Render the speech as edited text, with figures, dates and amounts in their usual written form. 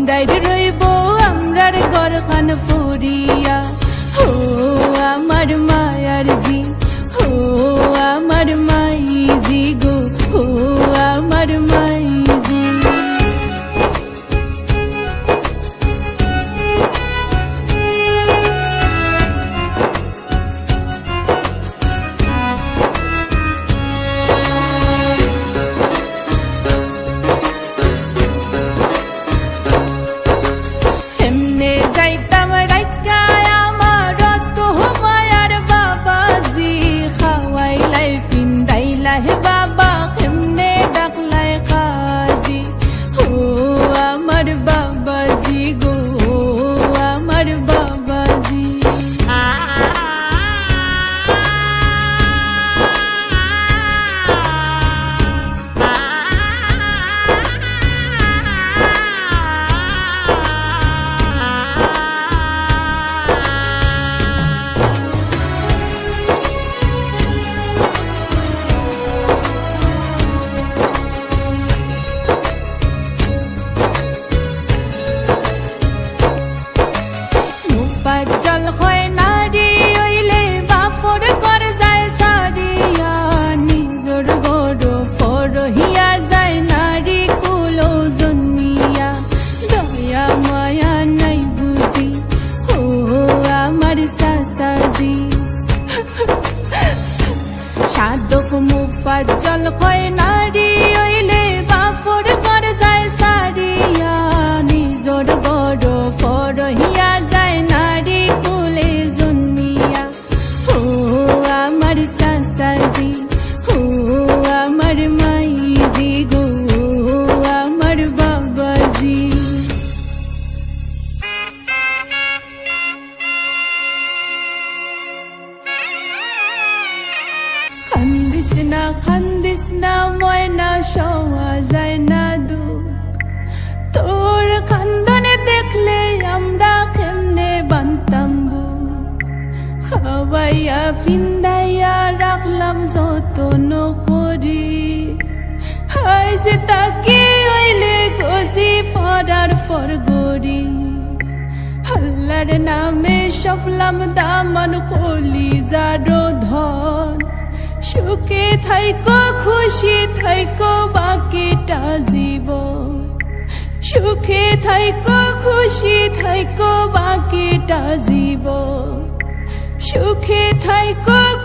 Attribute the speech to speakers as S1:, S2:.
S1: দাইর রইব আমরার ঘরখান পুরিয়া। ও আমার মায়ার জি, ও আমার মাইজি গো, ও আমার মাইজি। এমনে যাইতাম রাইকা আমার তো মায়ার বাবাজি, খাওয়াইলাই পিন্দাইলাই বাবা কেমনে ডাকলাই কাজি। ও আমার বাবাজি গো, ও আমার বাবাজি। জল হয় নারী হইলে বাপর ঘর যায় সারিয়া, নিজর গড় ফরহিয়া যায় নারী কুলো জন্মিয়া। দয়া মায়া নাই বুঝি, ও আমার সাসাজি। সাধক মুফাজ্জল হয় নারী হইলে বাপর ঘর যায় সারিয়া, নিজর গড় ফরহিয়া যায় নারী কুলে জন্মিয়া। ও আমার সাসাজি, ও আমার মাইজি গো, ও আমার বাবাজি। খান্দিস না ময়না সওয়া যায় না দুঃখ, তোর খান্দনে দেখলে আমরা কেমনে বানতাম বুক। খাওয়াইয়া ফিন্দাইয়া রাখলাম যতন করি, হাই যে তাকে হইলে গজি ফরার ফরগরি। আল্লাহর নামে সফলাম দামান কলিজারো ধন, সুখে থাইকো খুশি থাইকো বাকিটা জীবন। সুখে থাইকো খুশি থাইকো বাকিটা জীবন, সুখে থাইকো।